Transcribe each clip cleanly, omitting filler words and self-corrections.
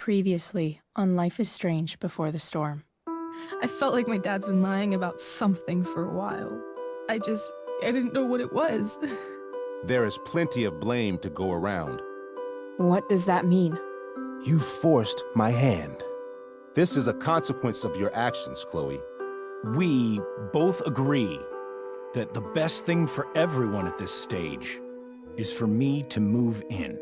Previously on Life is Strange Before the Storm. I felt like my dad's been lying about something for a while. I didn't know what it was. There is plenty of blame to go around. What does that mean? You forced my hand. This is a consequence of your actions, Chloe. We both agree that the best thing for everyone at this stage is for me to move in.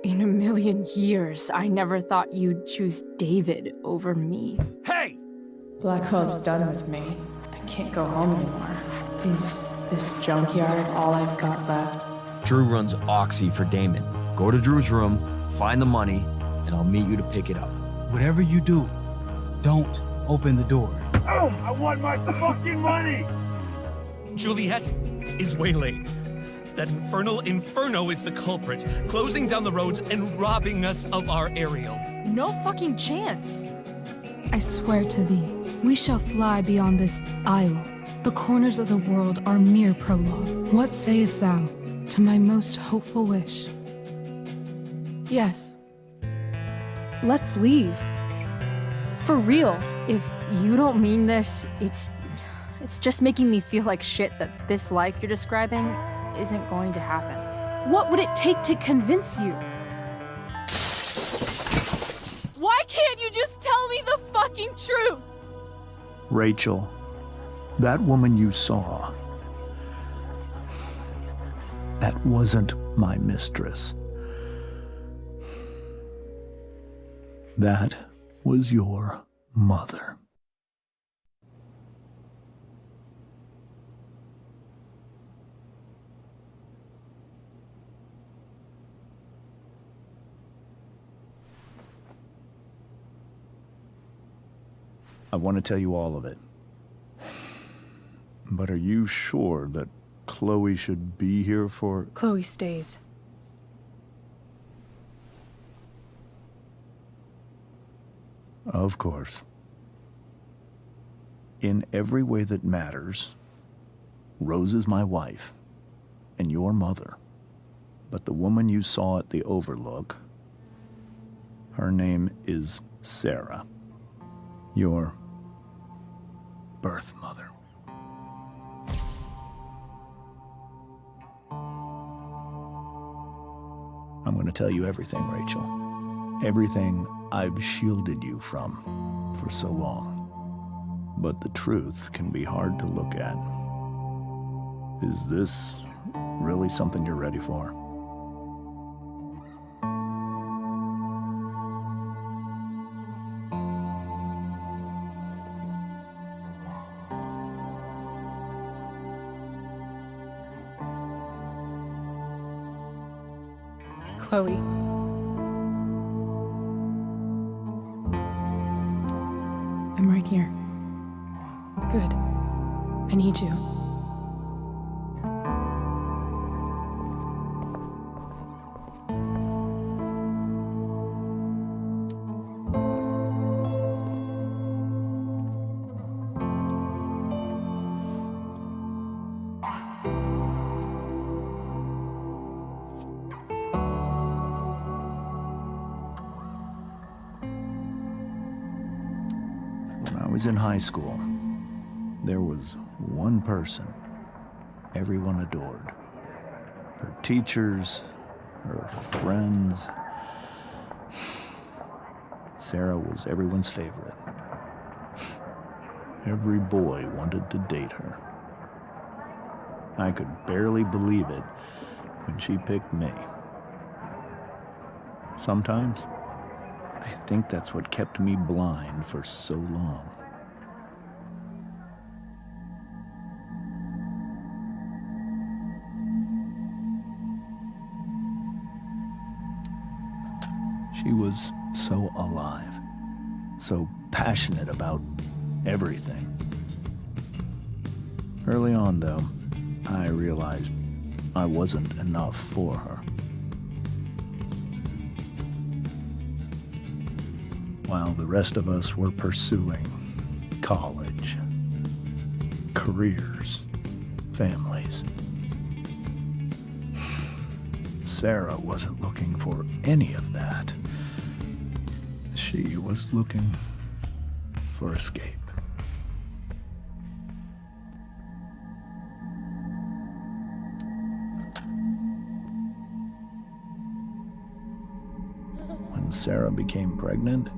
In a million years, I never thought you'd choose David over me. Hey! Blackwell's done with me. I can't go home anymore. Is this junkyard all I've got left? Drew runs Oxy for Damon. Go to Drew's room, find the money, and I'll meet you to pick it up. Whatever you do, don't open the door. Oh, I want my fucking money! Juliet is waylaid. That infernal Inferno is the culprit, closing down the roads and robbing us of our Ariel. No fucking chance. I swear to thee, we shall fly beyond this isle. The corners of the world are mere prologue. What sayest thou to my most hopeful wish? Yes. Let's leave. For real. If you don't mean this, it's just making me feel like shit that this life you're describing isn't going to happen. What would it take to convince you? Why can't you just tell me the fucking truth? Rachel, that woman you saw, that wasn't my mistress. That was your mother. I want to tell you all of it. But are you sure that Chloe should be here for... Chloe stays. Of course. In every way that matters, Rose is my wife and your mother. But the woman you saw at the Overlook, her name is Sarah. Your birth mother. I'm going to tell you everything, Rachel. Everything I've shielded you from for so long. But the truth can be hard to look at. Is this really something you're ready for? Chloe. I'm right here. Good. I need you. When I was in high school, there was one person everyone adored. Her teachers, her friends. Sarah was everyone's favorite. Every boy wanted to date her. I could barely believe it when she picked me. Sometimes, I think that's what kept me blind for so long. She was so alive, so passionate about everything. Early on, though, I realized I wasn't enough for her. While the rest of us were pursuing college, careers, families, Sarah wasn't looking for any of that. She was looking for escape. When Sarah became pregnant,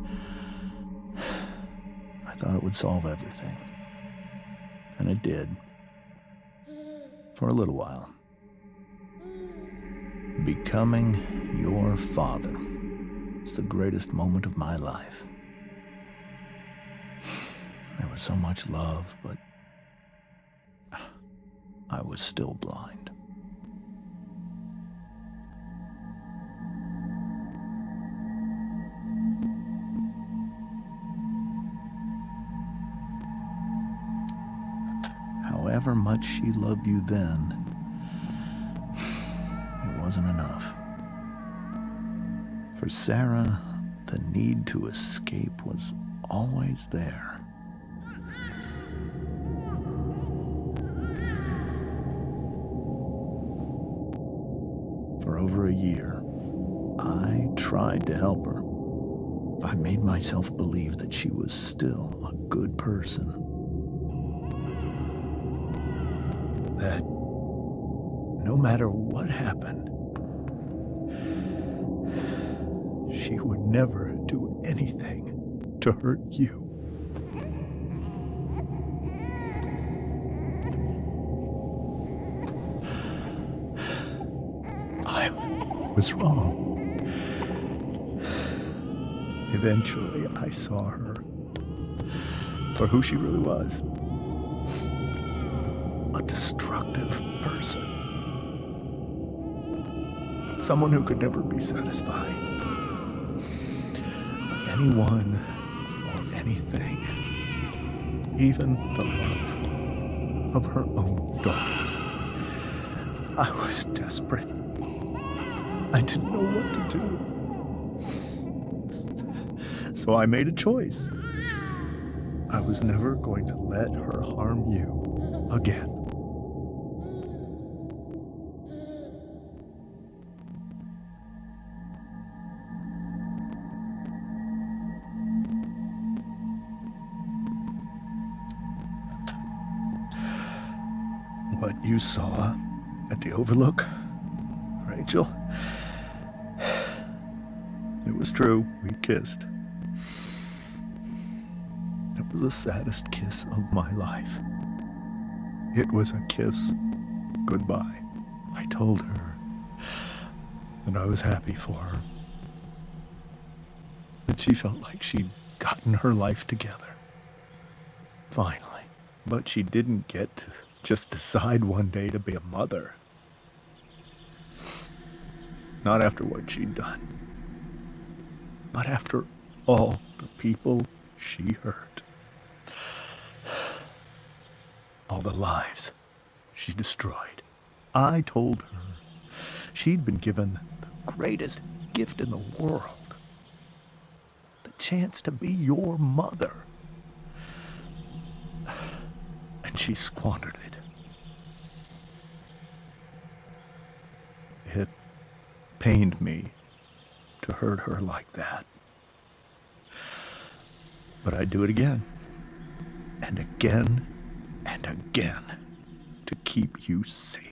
I thought it would solve everything. And it did. For a little while. Becoming your father is the greatest moment of my life. There was so much love, but I was still blind. However much she loved you then, it wasn't enough. For Sarah, the need to escape was always there. For over a year, I tried to help her. I made myself believe that she was still a good person. That no matter what happened, she would never do anything to hurt you. I was wrong. Eventually, I saw her for who she really was. A destructive person. Someone who could never be satisfied. Anyone or anything. Even the love of her own daughter. I was desperate. I didn't know what to do. So I made a choice. I was never going to let her harm you again. What you saw at the Overlook, Rachel, it was true. We kissed. It was the saddest kiss of my life. It was a kiss goodbye. I told her that I was happy for her. That she felt like she'd gotten her life together. Finally. But she didn't get to just decide one day to be a mother. Not after what she'd done. Not after all the people she hurt. All the lives she destroyed. I told her she'd been given the greatest gift in the world. The chance to be your mother. And she squandered it. It pained me to hurt her like that. But I'd do it again. And again. And again. To keep you safe.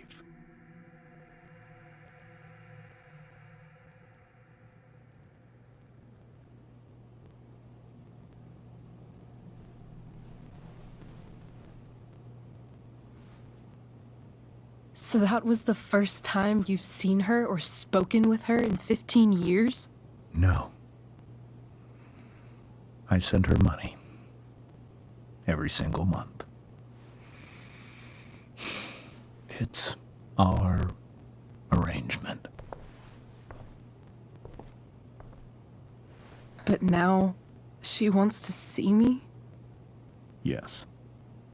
So that was the first time you've seen her or spoken with her in 15 years? No. I sent her money. Every single month. It's our arrangement. But now, she wants to see me? Yes.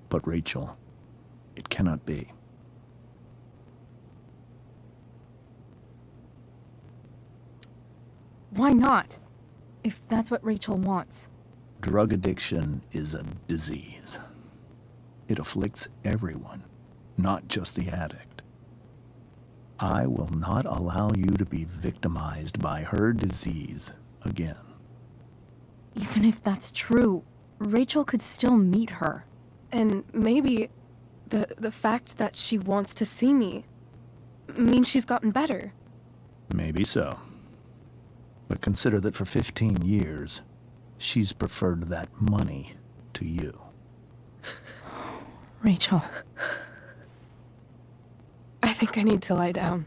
But Rachel, it cannot be. Why not? If that's what Rachel wants. Drug addiction is a disease. It afflicts everyone, not just the addict. I will not allow you to be victimized by her disease again. even if that's true, Rachel could still meet her. And maybe the fact that she wants to see me means she's gotten better. Maybe so. But consider that for 15 years, she's preferred that money to you. Rachel. I think I need to lie down.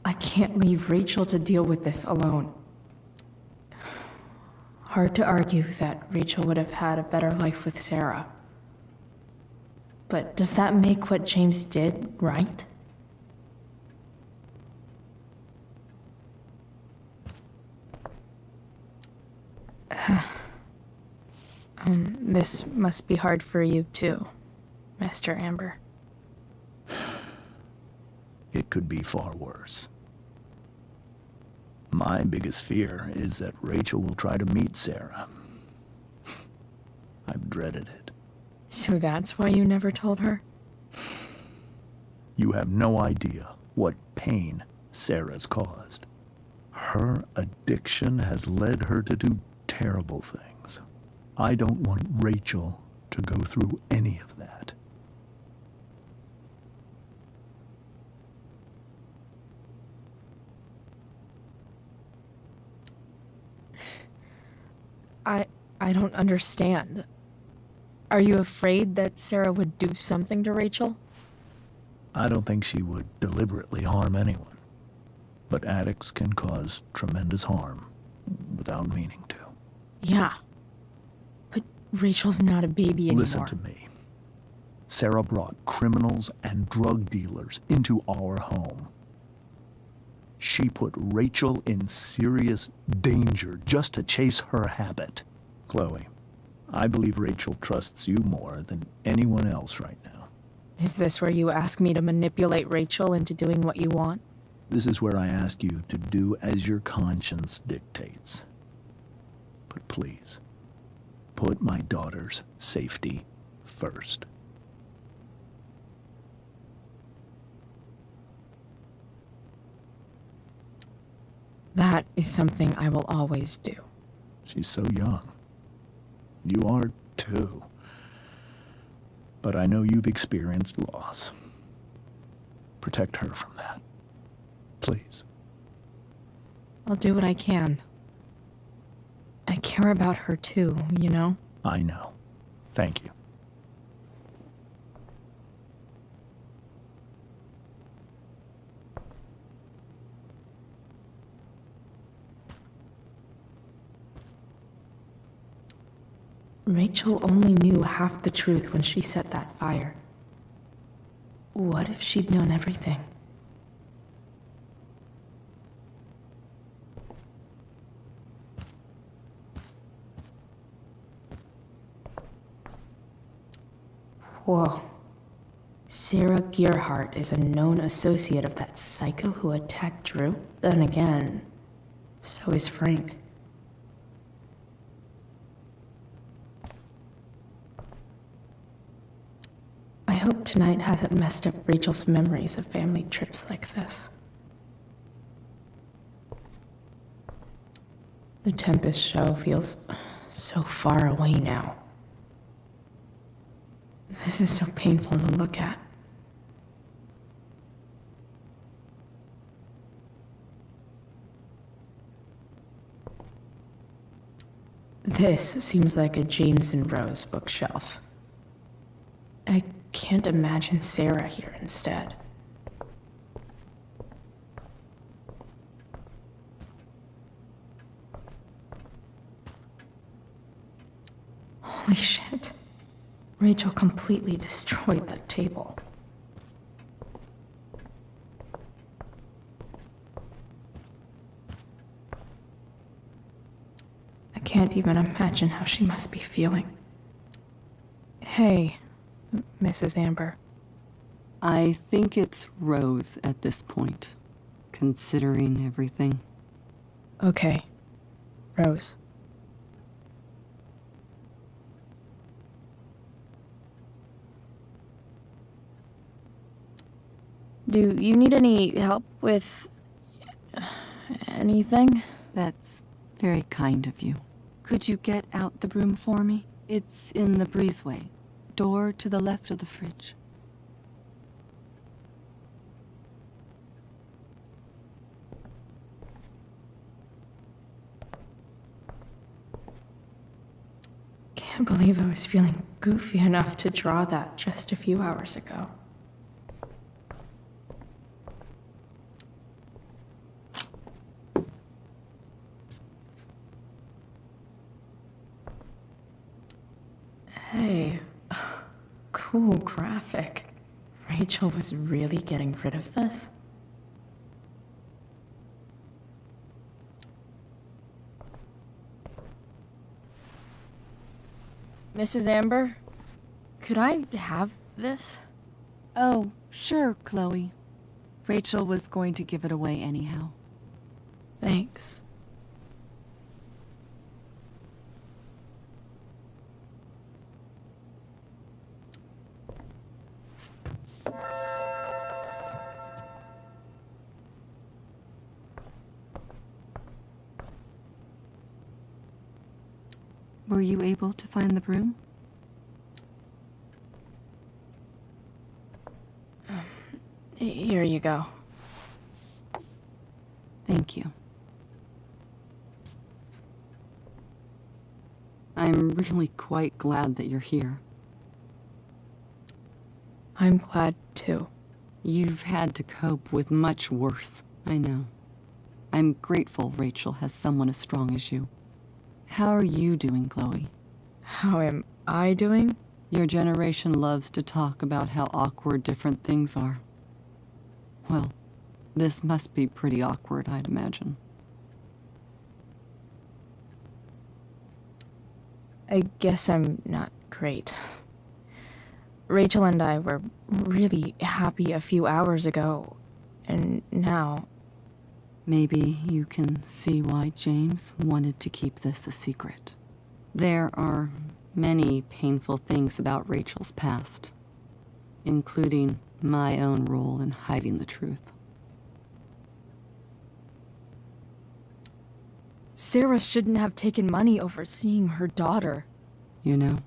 I can't leave Rachel to deal with this alone. Hard to argue that Rachel would have had a better life with Sarah. But does that make what James did right? This must be hard for you too, Master Amber. It could be far worse. My biggest fear is that Rachel will try to meet Sarah. I've dreaded it. So that's why you never told her? You have no idea what pain Sarah's caused. Her addiction has led her to do terrible things. I don't want Rachel to go through any of that. I don't understand. Are you afraid that Sarah would do something to Rachel? I don't think she would deliberately harm anyone. But addicts can cause tremendous harm without meaning to. Yeah. But Rachel's not a baby anymore. Listen to me. Sarah brought criminals and drug dealers into our home. She put Rachel in serious danger just to chase her habit. Chloe, I believe Rachel trusts you more than anyone else right now. Is this where you ask me to manipulate Rachel into doing what you want? This is where I ask you to do as your conscience dictates. But please, put my daughter's safety first. That is something I will always do. She's so young. You are too. But I know you've experienced loss. Protect her from that. Please. I'll do what I can. I care about her too, you know? I know. Thank you. Rachel only knew half the truth when she set that fire. What if she'd known everything? Whoa. Sarah Gearhart is a known associate of that psycho who attacked Drew? Then again, so is Frank. I hope tonight hasn't messed up Rachel's memories of family trips like this. The Tempest show feels so far away now. This is so painful to look at. This seems like a James and Rose bookshelf. I can't imagine Sarah here instead. Holy shit. Rachel completely destroyed that table. can't even imagine how she must be feeling. Hey, Mrs. Amber. I think it's Rose at this point, considering everything. Okay, Rose. Do you need any help with anything? That's very kind of you. Could you get out the broom for me? It's in the breezeway. Door to the left of the fridge. Can't believe I was feeling goofy enough to draw that just a few hours ago. Hey, cool graphic. Rachel was really getting rid of this? Mrs. Amber, could I have this? Oh, sure, Chloe. Rachel was going to give it away anyhow. Thanks. Were you able to find the broom? Here you go. Thank you. I'm really quite glad that you're here. I'm glad too. You've had to cope with much worse, I know. I'm grateful Rachel has someone as strong as you. How are you doing, Chloe? How am I doing? Your generation loves to talk about how awkward different things are. Well, this must be pretty awkward, I'd imagine. I guess I'm not great. Rachel and I were really happy a few hours ago, and now... Maybe you can see why James wanted to keep this a secret. There are many painful things about Rachel's past, including my own role in hiding the truth. Sarah shouldn't have taken money over seeing her daughter. You know,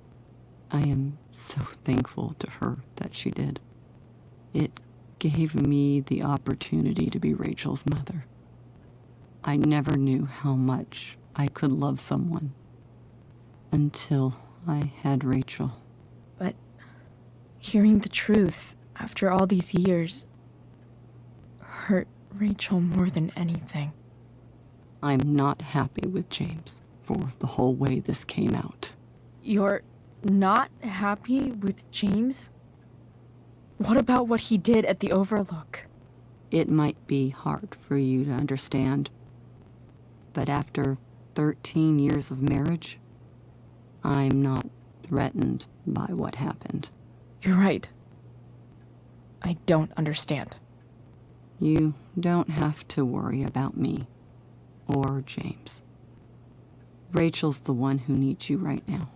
I am so thankful to her that she did. It gave me the opportunity to be Rachel's mother. I never knew how much I could love someone until I had Rachel. But hearing the truth after all these years hurt Rachel more than anything. I'm not happy with James for the whole way this came out. You're not happy with James? What about what he did at the Overlook? It might be hard for you to understand, but after 13 years of marriage, I'm not threatened by what happened. You're right. I don't understand. You don't have to worry about me or James. Rachel's the one who needs you right now.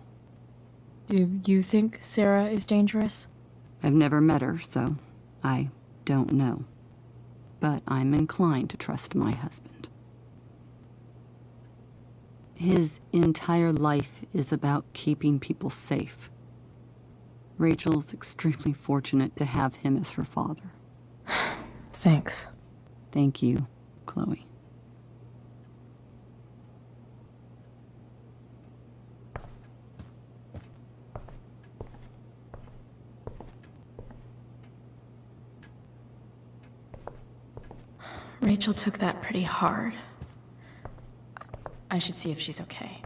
Do you think Sarah is dangerous? I've never met her, so I don't know. But I'm inclined to trust my husband. His entire life is about keeping people safe. Rachel's extremely fortunate to have him as her father. Thanks. Thank you, Chloe. Rachel took that pretty hard. I should see if she's okay.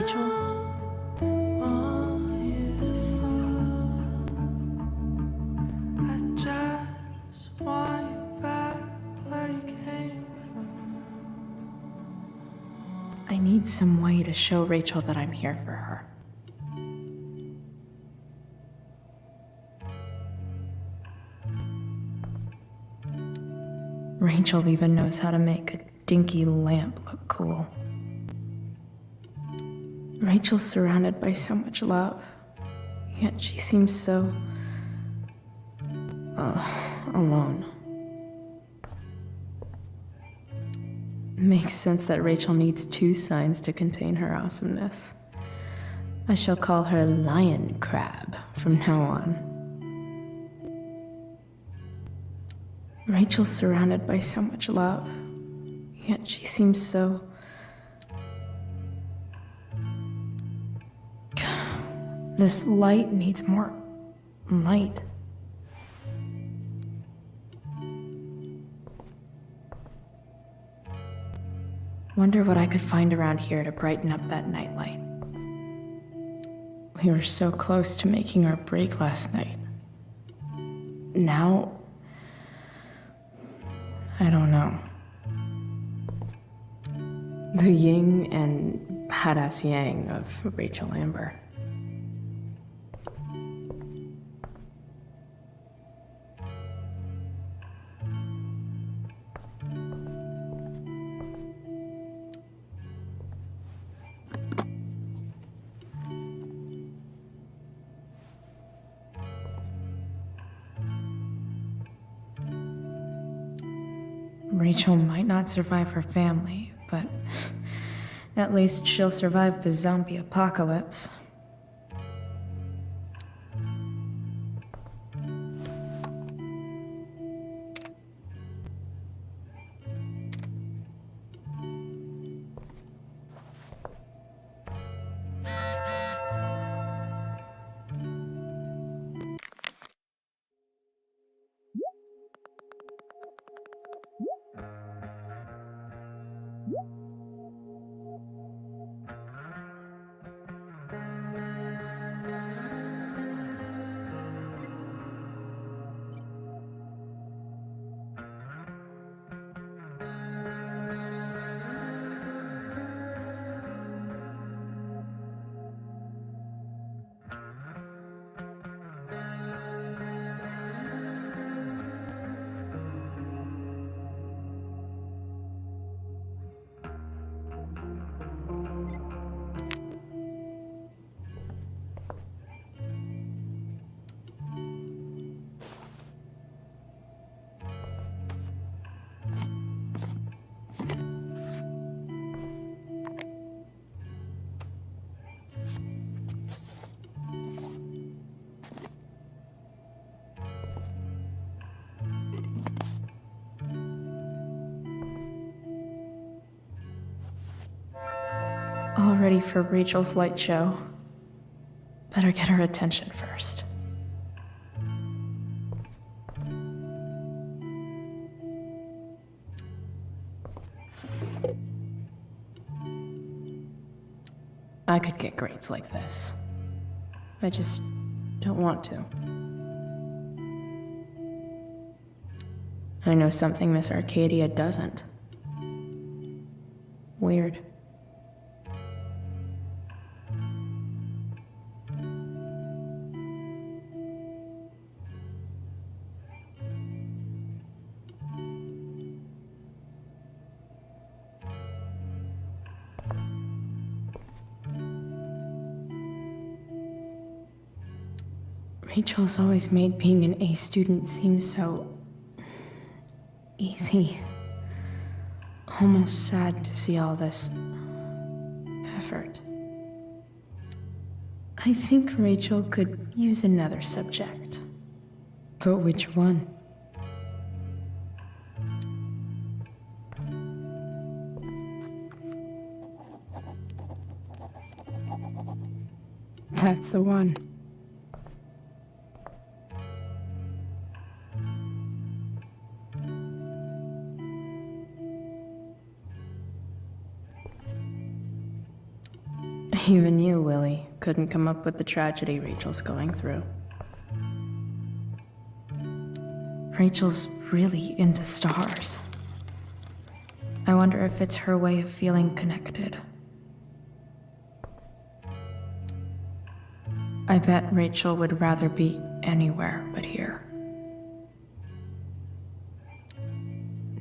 Rachel? I need some way to show Rachel that I'm here for her. Rachel even knows how to make a dinky lamp look cool. Rachel's surrounded by so much love, yet she seems so... alone. Makes sense that Rachel needs 2 signs to contain her awesomeness. I shall call her Lion Crab from now on. Rachel's surrounded by so much love, yet she seems so... This light needs more light. Wonder what I could find around here to brighten up that nightlight. We were so close to making our break last night. Now... I don't know. The yin and badass yang of Rachel Amber. Rachel might not survive her family, but at least she'll survive the zombie apocalypse. All ready for Rachel's light show. Better get her attention first. I could get grades like this. I just don't want to. I know something Miss Arcadia doesn't. Weird. Rachel's always made being an A student seem so... easy. Almost sad to see all this... effort. I think Rachel could use another subject. But which one? That's the one. Even you, Willie, couldn't come up with the tragedy Rachel's going through. Rachel's really into stars. I wonder if it's her way of feeling connected. I bet Rachel would rather be anywhere but here.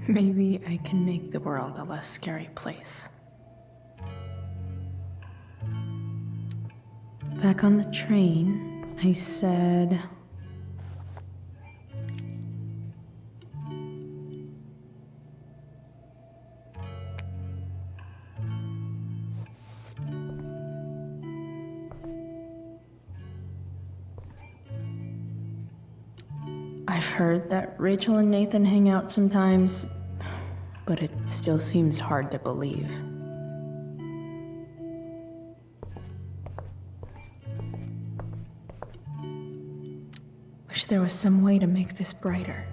Maybe I can make the world a less scary place. Back on the train, I said... I've heard that Rachel and Nathan hang out sometimes, but it still seems hard to believe. Wish there was some way to make this brighter.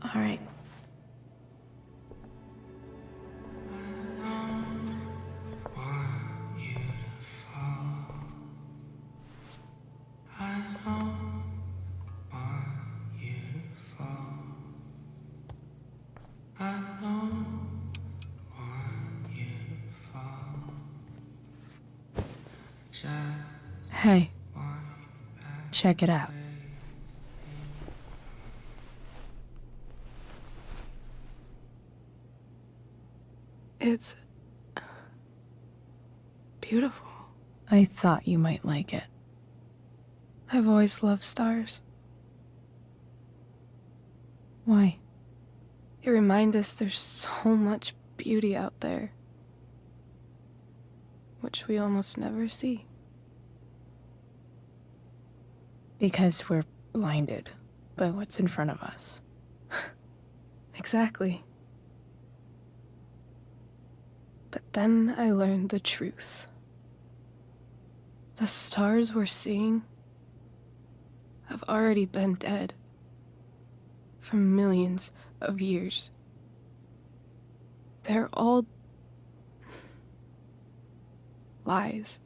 All right. Hey, check it out. It's beautiful. I thought you might like it. I've always loved stars. Why? They remind us there's so much beauty out there, which we almost never see. Because we're blinded by what's in front of us. Exactly. But then I learned the truth. The stars we're seeing have already been dead for millions of years. They're all lies.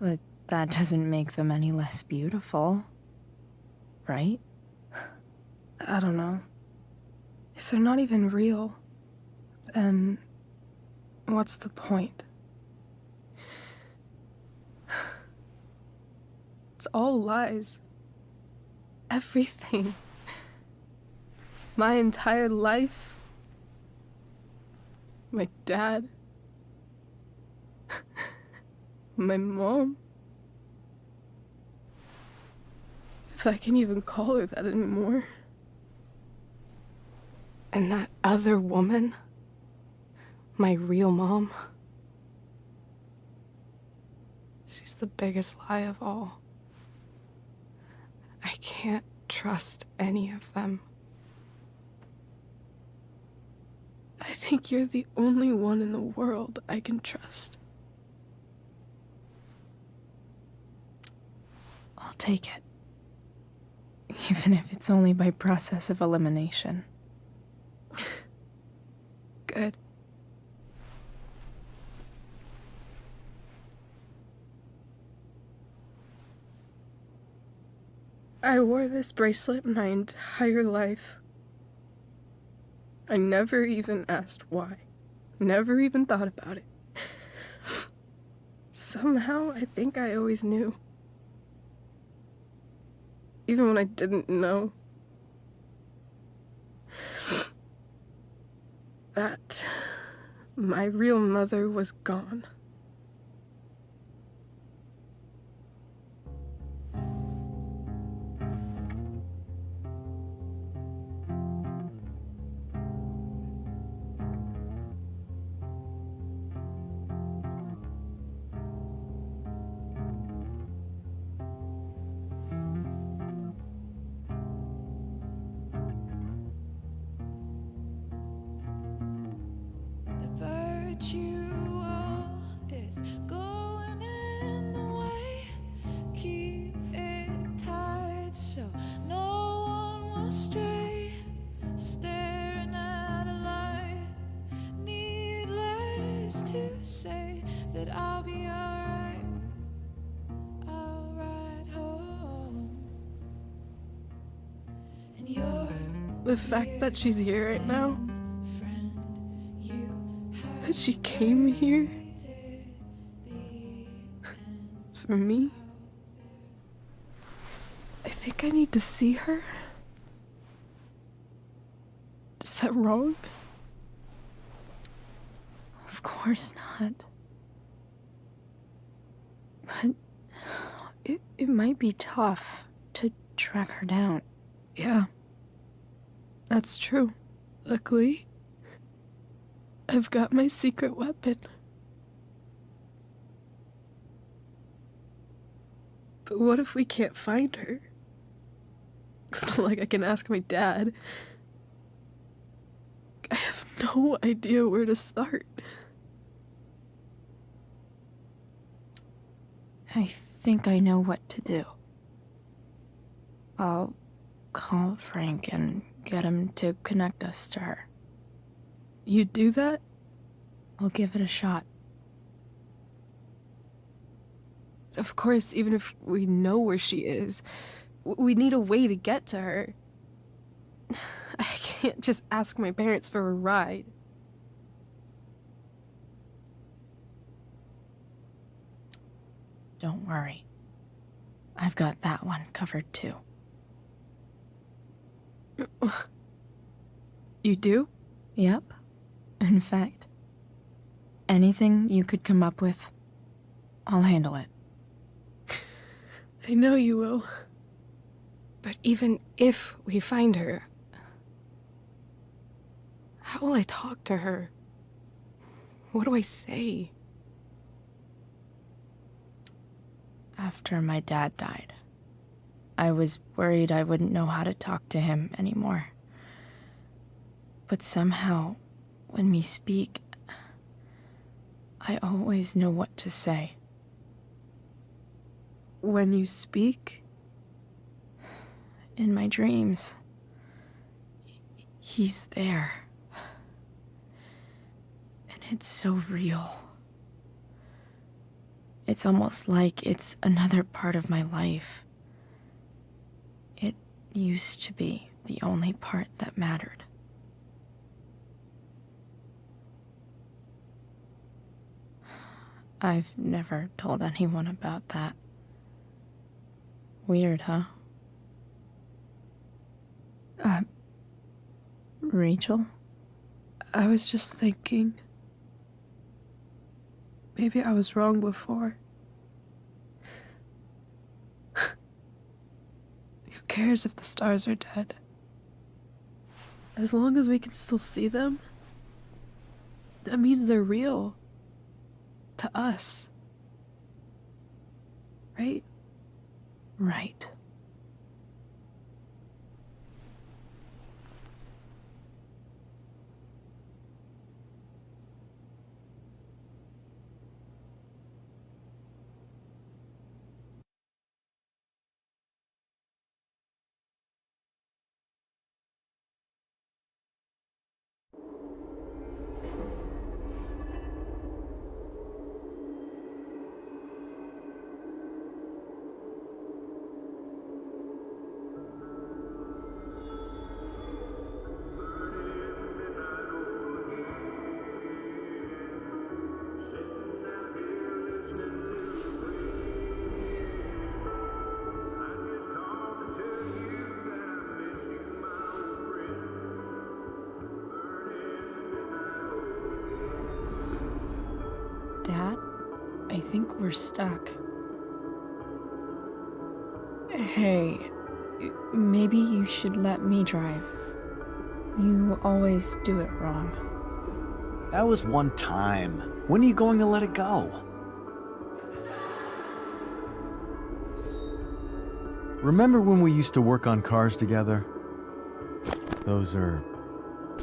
But that doesn't make them any less beautiful, right? I don't know. If they're not even real, then what's the point? It's all lies. Everything. My entire life. My dad. My mom. If I can even call her that anymore. And that other woman, my real mom, she's the biggest lie of all. I can't trust any of them. I think you're the only one in the world I can trust. I'll take it. Even if it's only by process of elimination. Good. I wore this bracelet my entire life. I never even asked why. Never even thought about it. Somehow, I think I always knew. Even when I didn't know. That my real mother was gone. Is going in the way, keep to say that I'll be alright. I'll ride home. And you're the fact that she's here right now, that she came here for me. I think I need to see her. Is that wrong? Of course not. But it might be tough to track her down. Yeah, that's true. Luckily, I've got my secret weapon. But what if we can't find her? It's not like I can ask my dad. I have no idea where to start. I think I know what to do. I'll call Frank and get him to connect us to her. You'd do that? I'll give it a shot. Of course, even if we know where she is, we need a way to get to her. I can't just ask my parents for a ride. Don't worry. I've got that one covered too. You do? Yep. In fact, anything you could come up with, I'll handle it. I know you will. But even if we find her, how will I talk to her? What do I say? After my dad died, I was worried I wouldn't know how to talk to him anymore. But somehow, when we speak, I always know what to say. When you speak? In my dreams, he's there. And it's so real. It's almost like it's another part of my life. It used to be the only part that mattered. I've never told anyone about that. Weird, huh? Rachel? I was just thinking. Maybe I was wrong before. Who cares if the stars are dead? As long as we can still see them, that means they're real. To us. Right? Right. Dad, I think we're stuck. Hey, maybe you should let me drive. You always do it wrong. That was one time. When are you going to let it go? Remember when we used to work on cars together? Those are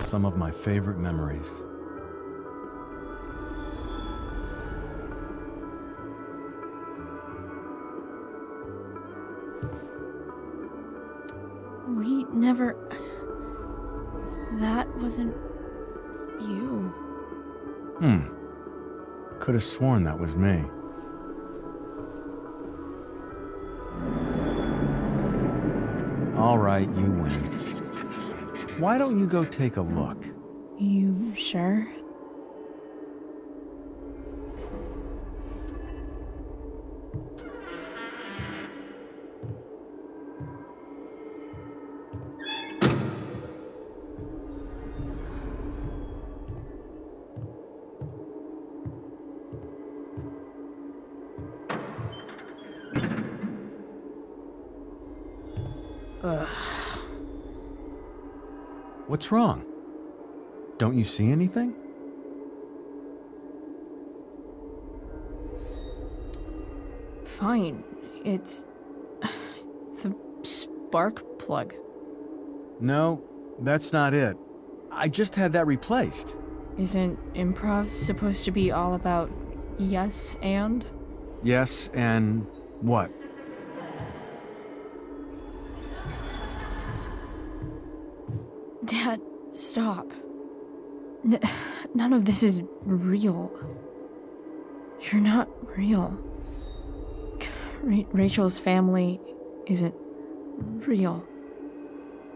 some of my favorite memories. We never... That wasn't you. Could have sworn that was me. All right, you win. Why don't you go take a look? You sure? Ugh. What's wrong? Don't you see anything? Fine. It's the spark plug. No, that's not it. I just had that replaced. Isn't improv supposed to be all about yes and? Yes, and what? Dad, stop. None of this is real. You're not real. Rachel's family isn't real.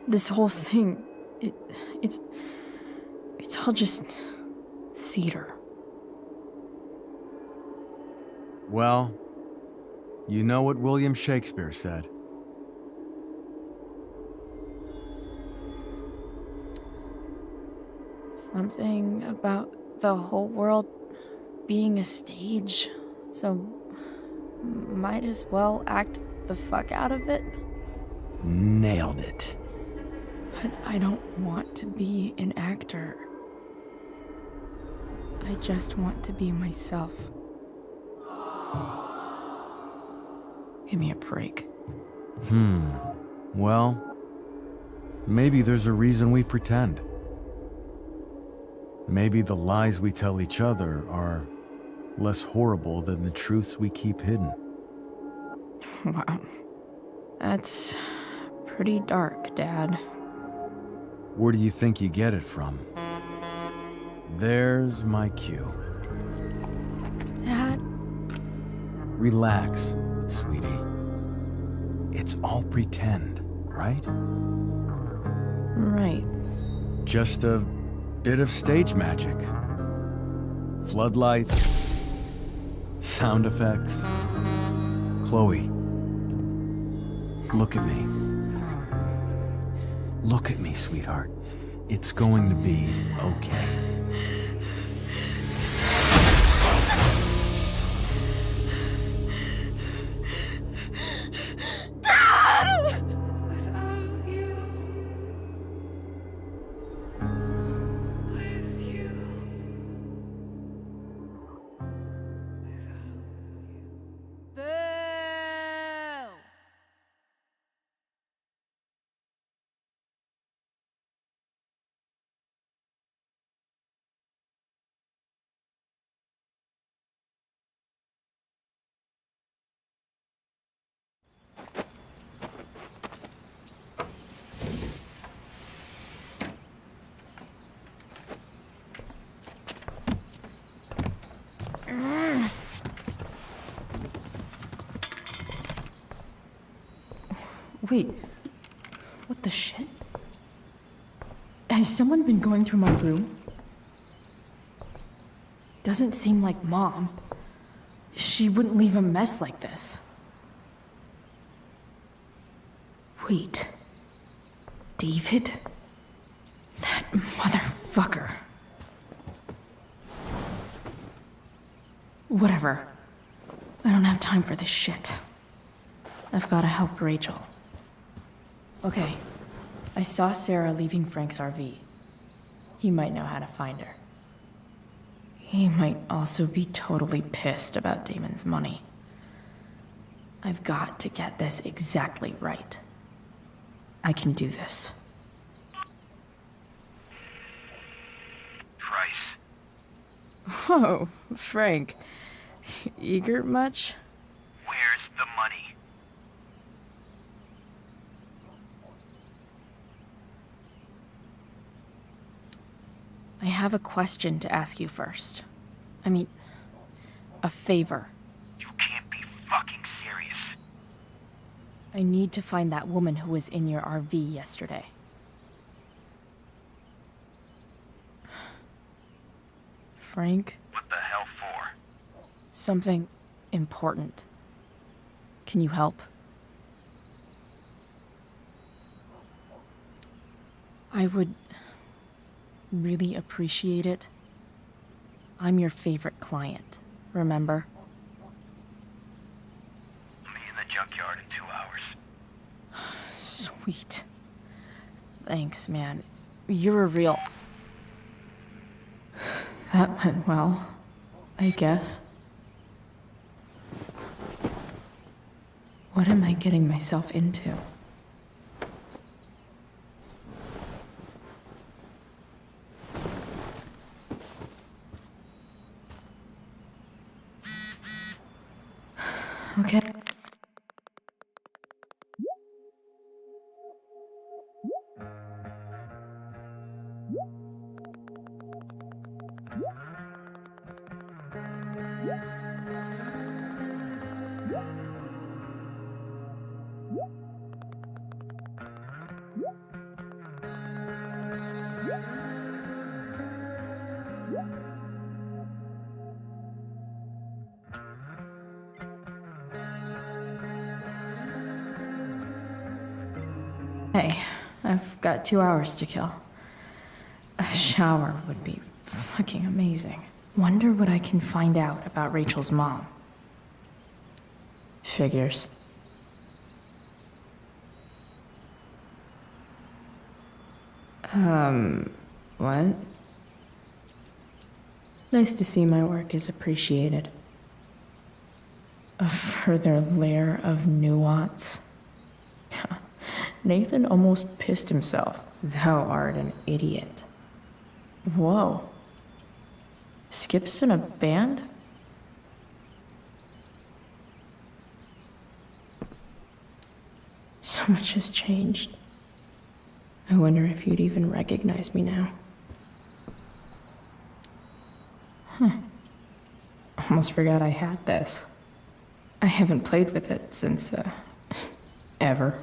This whole thing, it's all just theater. Well, you know what William Shakespeare said. Something about the whole world being a stage, so might as well act the fuck out of it. Nailed it. But I don't want to be an actor. I just want to be myself. Give me a break. Well, maybe there's a reason we pretend. Maybe the lies we tell each other are less horrible than the truths we keep hidden. Wow. That's pretty dark, Dad. Where do you think you get it from? There's my cue. Dad? Relax, sweetie. It's all pretend, right? Right. Just a bit of stage magic. Floodlights, sound effects. Chloe, look at me. Look at me, sweetheart. It's going to be okay. Wait, what the shit? Has someone been going through my room? Doesn't seem like Mom. She wouldn't leave a mess like this. Wait. David? That motherfucker. Whatever. I don't have time for this shit. I've gotta help Rachel. Okay, I saw Sarah leaving Frank's RV. He might know how to find her. He might also be totally pissed about Damon's money. I've got to get this exactly right. I can do this. Price. Whoa, Frank. Eager much? Where's the money? I have a question to ask you first. I mean, A favor. You can't be fucking serious. I need to find that woman who was in your RV yesterday. Frank? What the hell for? Something important. Can you help? I would really appreciate it. I'm your favorite client, remember? Meet in the junkyard in 2 hours. Sweet. Thanks, man. You're a real... That went well, I guess. What am I getting myself into? Okay. Hey, I've got 2 hours to kill. A shower would be fucking amazing. Wonder what I can find out about Rachel's mom. Figures. What? Nice to see my work is appreciated. A further layer of nuance. Nathan almost pissed himself. Thou art an idiot. Whoa. Skip's in a band? So much has changed. I wonder if you'd even recognize me now. Almost forgot I had this. I haven't played with it since, ever.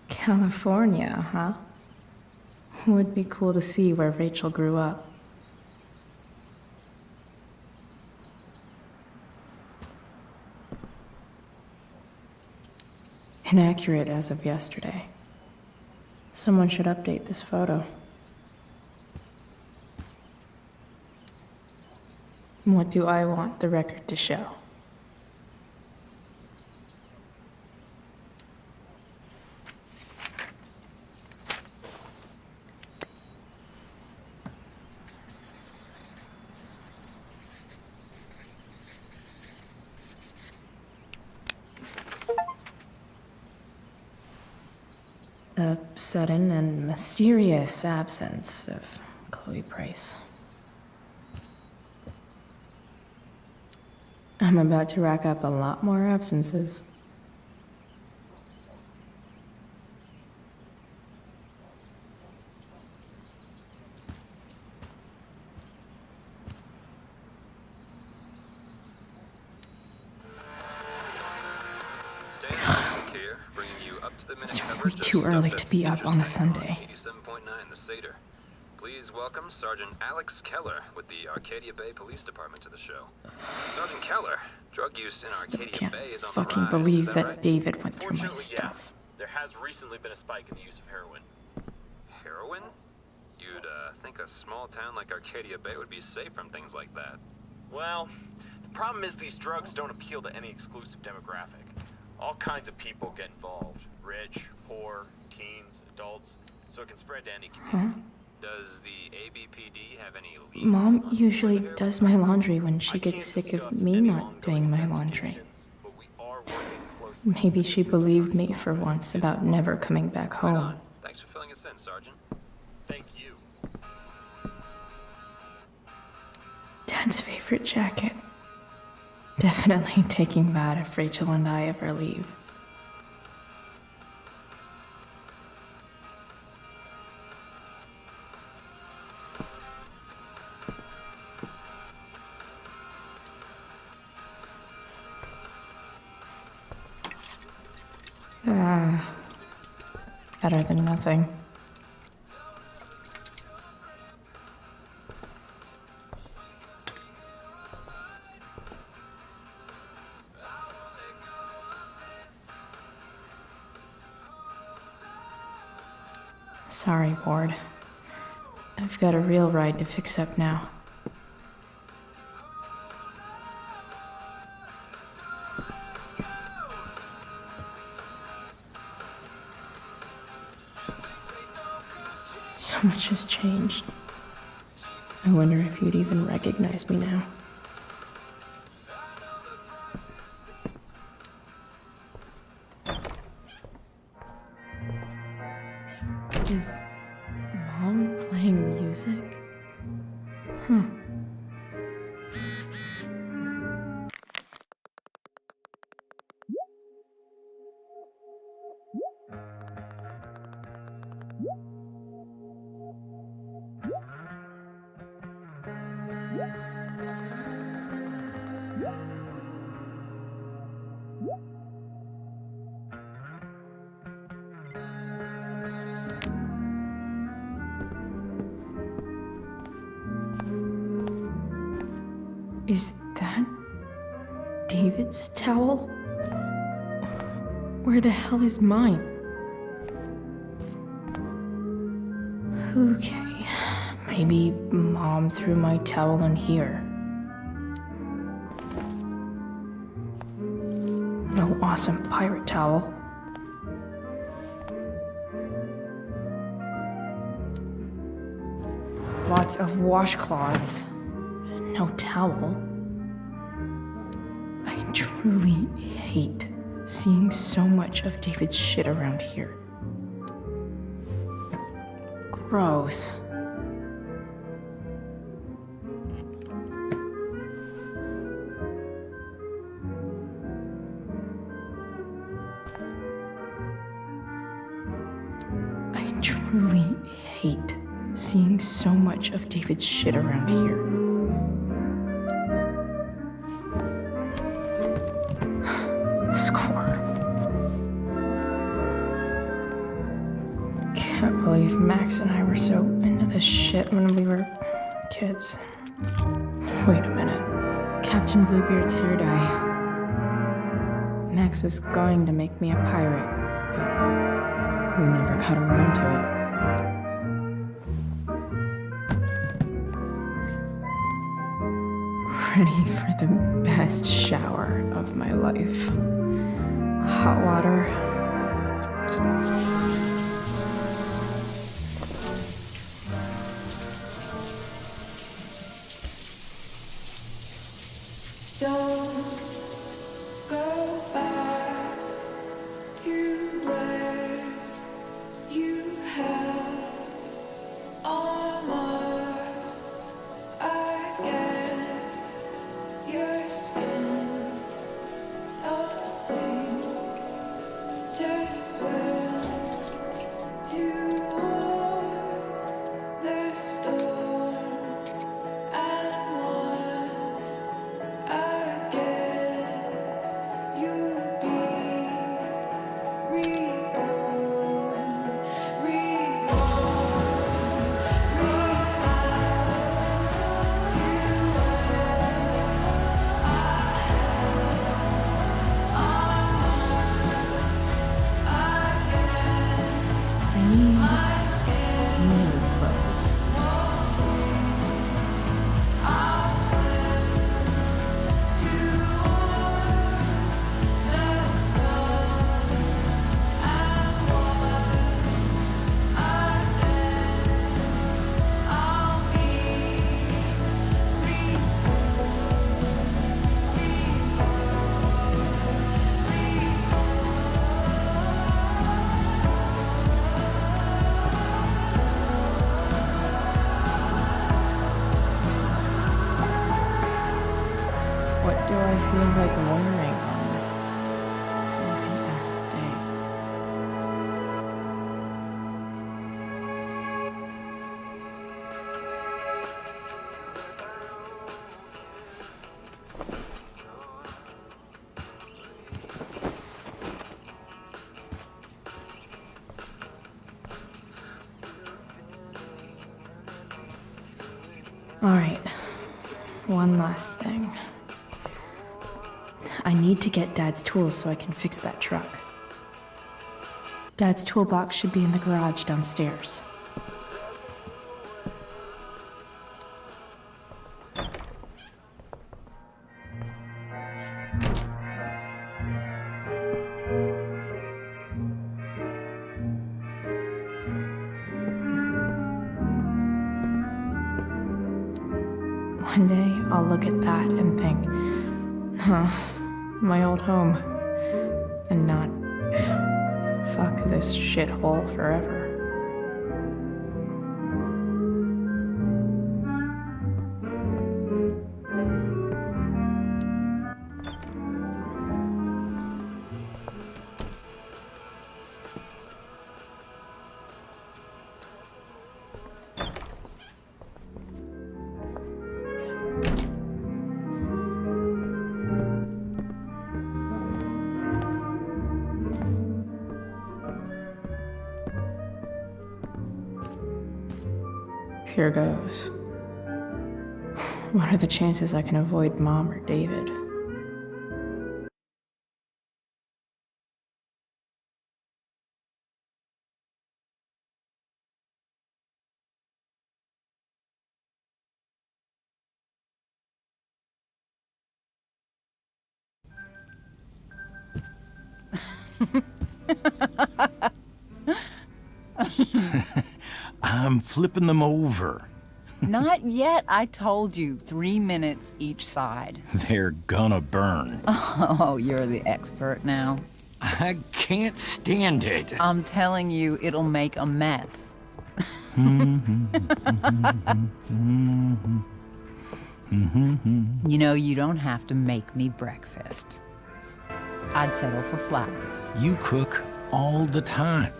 California, huh? Would be cool to see where Rachel grew up. Inaccurate as of yesterday. Someone should update this photo. What do I want the record to show? The sudden and mysterious absence of Chloe Price. I'm about to rack up a lot more absences. It's way too early to be up on a Sunday. 87.9 The Seder. Please welcome Sergeant Alex Keller with the Arcadia Bay Police Department to the show. Sergeant Keller, drug use in Arcadia Bay is on the rise. Fucking believe that right? David went through my Fortunately, stuff. yes. There has recently been a spike in the use of heroin. Heroin? You'd think a small town like Arcadia Bay would be safe from things like that. Well, the problem is these drugs don't appeal to any exclusive demographic. All kinds of people get involved. Rich, poor, teens, adults, so it can spread to any community. Does the ABPD have any leads? Mom usually does my laundry when she gets sick of me not doing my laundry. Maybe she believed me for once about never coming back home. Thanks for filling us in, Sergeant. Thank you. Dad's favorite jacket. Definitely taking that if Rachel and I ever leave. Better than nothing. Sorry, Ward. I've got a real ride to fix up now. So much has changed. I wonder if you'd even recognize me now. Is Mom playing music? Huh. Is that David's towel? Where the hell is mine? Okay, maybe Mom threw my towel in here. No awesome pirate towel. Lots of washcloths. No towel. I truly hate seeing so much of David's shit around here. Gross. I truly hate seeing so much of David's shit around here. Score. Can't believe Max and I were so into this shit when we were kids. Wait a minute. Captain Bluebeard's hair dye. Max was going to make me a pirate, but we never got around to it. Ready for the best shower of my life. Hot water. Don't go back to where you had armor against your skin. Don't sing, just swim towards the storm and once again. do I feel like wearing on this busy-ass day? Alright, one last thing. I need to get Dad's tools so I can fix that truck. Dad's toolbox should be in the garage downstairs. One day, I'll look at that and think, huh, my old home. And not, fuck this shithole forever. Here goes. What are the chances I can avoid Mom or David? I'm flipping them over. Not yet. I told you, 3 minutes each side. They're gonna burn. Oh, you're the expert now. I can't stand it. I'm telling you, it'll make a mess. You know, you don't have to make me breakfast. I'd settle for flowers. You cook all the time.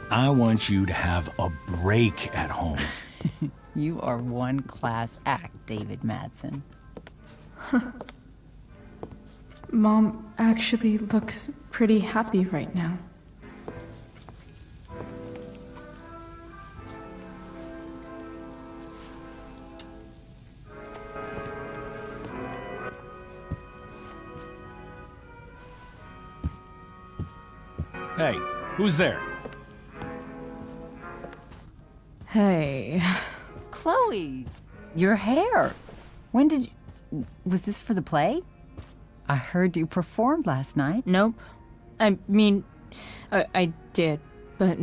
I want you to have a break at home. You are one class act, David Madsen. Mom actually looks pretty happy right now. Hey, who's there? Hey. Chloe, your hair. When did you... Was this for the play? I heard you performed last night. Nope. I mean, I did, but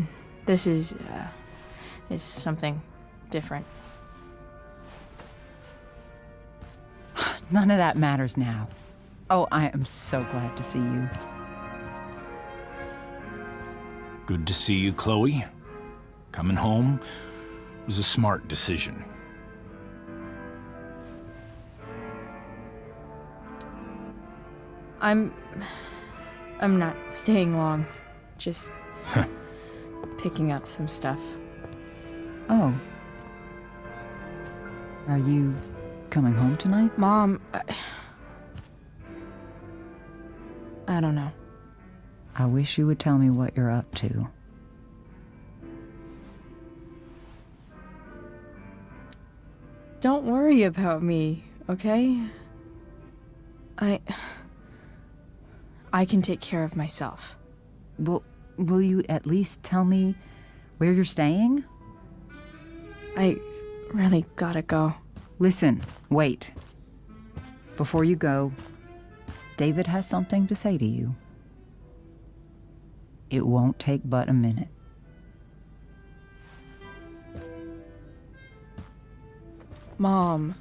this is something different. None of that matters now. Oh, I am so glad to see you. Good to see you, Chloe. Coming home was a smart decision. I'm not staying long. Just picking up some stuff. Oh. Are you coming home tonight? Mom, I don't know. I wish you would tell me what you're up to. Don't worry about me, okay? I can take care of myself. Will you at least tell me where you're staying? I really gotta go. Listen, wait. Before you go, David has something to say to you. It won't take but a minute. Mom.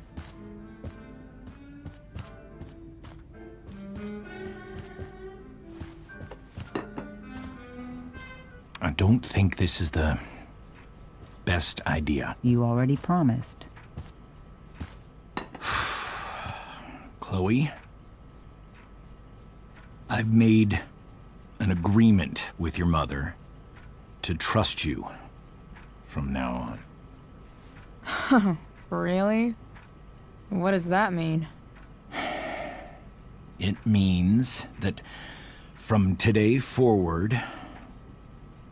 I don't think this is the best idea. You already promised. Chloe. I've made an agreement with your mother to trust you from now on. Really? What does that mean? It means that from today forward,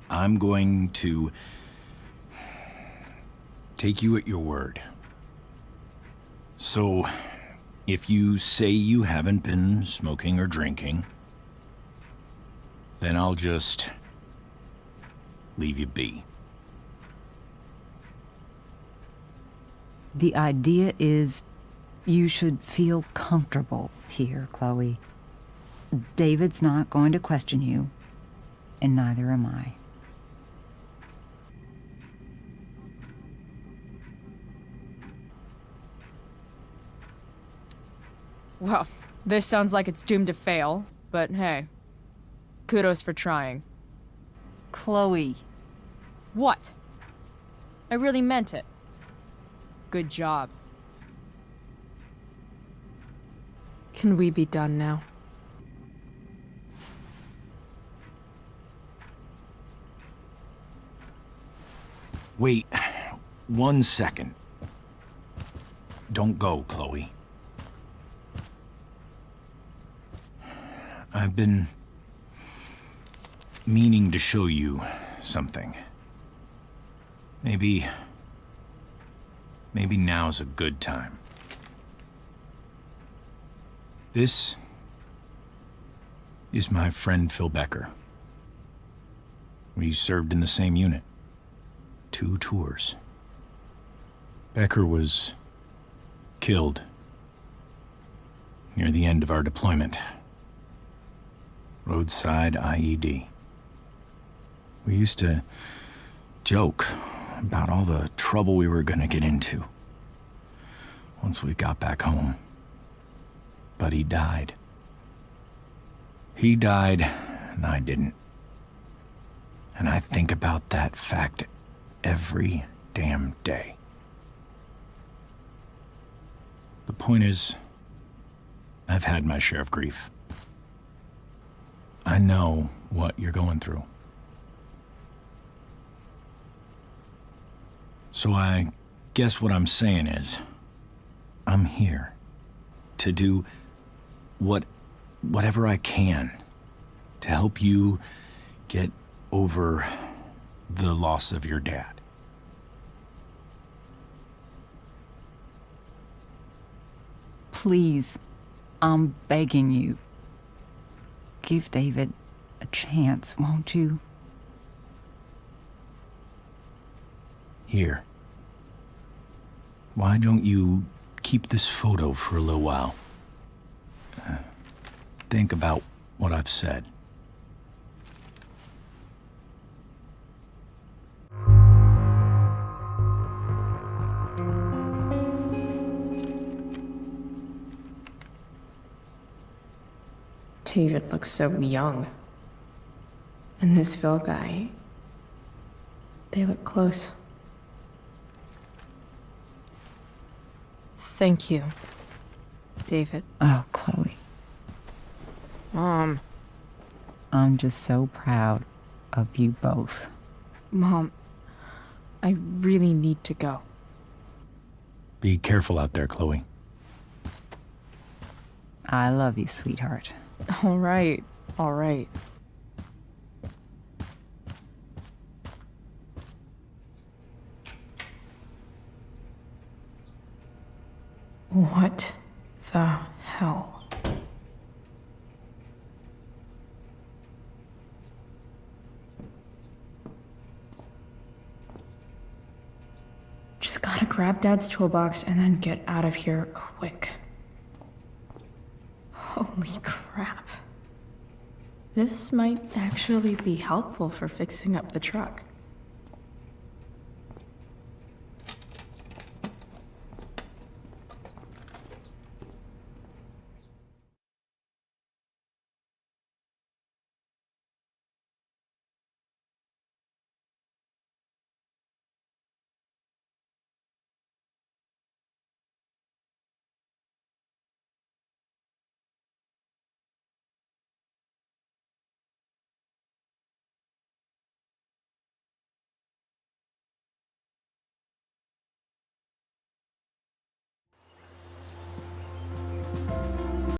I'm going to take you at your word. So, if you say you haven't been smoking or drinking, then I'll just leave you be. The idea is you should feel comfortable here, Chloe. David's not going to question you, and neither am I. Well, this sounds like it's doomed to fail, but hey, kudos for trying. Chloe. What? I really meant it. Good job. Can we be done now? Wait 1 second. Don't go, Chloe. I've been meaning to show you something. Maybe now's a good time. This is my friend Phil Becker. We served in the same unit. 2 tours. Becker was killed near the end of our deployment. Roadside IED. We used to joke about all the trouble we were gonna get into once we got back home. But he died. He died, and I didn't. And I think about that fact every damn day. The point is, I've had my share of grief. I know what you're going through. So I guess what I'm saying is, I'm here to do whatever I can to help you get over the loss of your dad. Please, I'm begging you. Give David a chance, won't you? Here. Why don't you keep this photo for a little while? Think about what I've said. David looks so young. And this Phil guy, they look close. Thank you, David. Oh, Chloe. Mom. I'm just so proud of you both. Mom, I really need to go. Be careful out there, Chloe. I love you, sweetheart. All right, all right. What the hell? Just gotta grab Dad's toolbox and then get out of here quick. Holy crap. This might actually be helpful for fixing up the truck.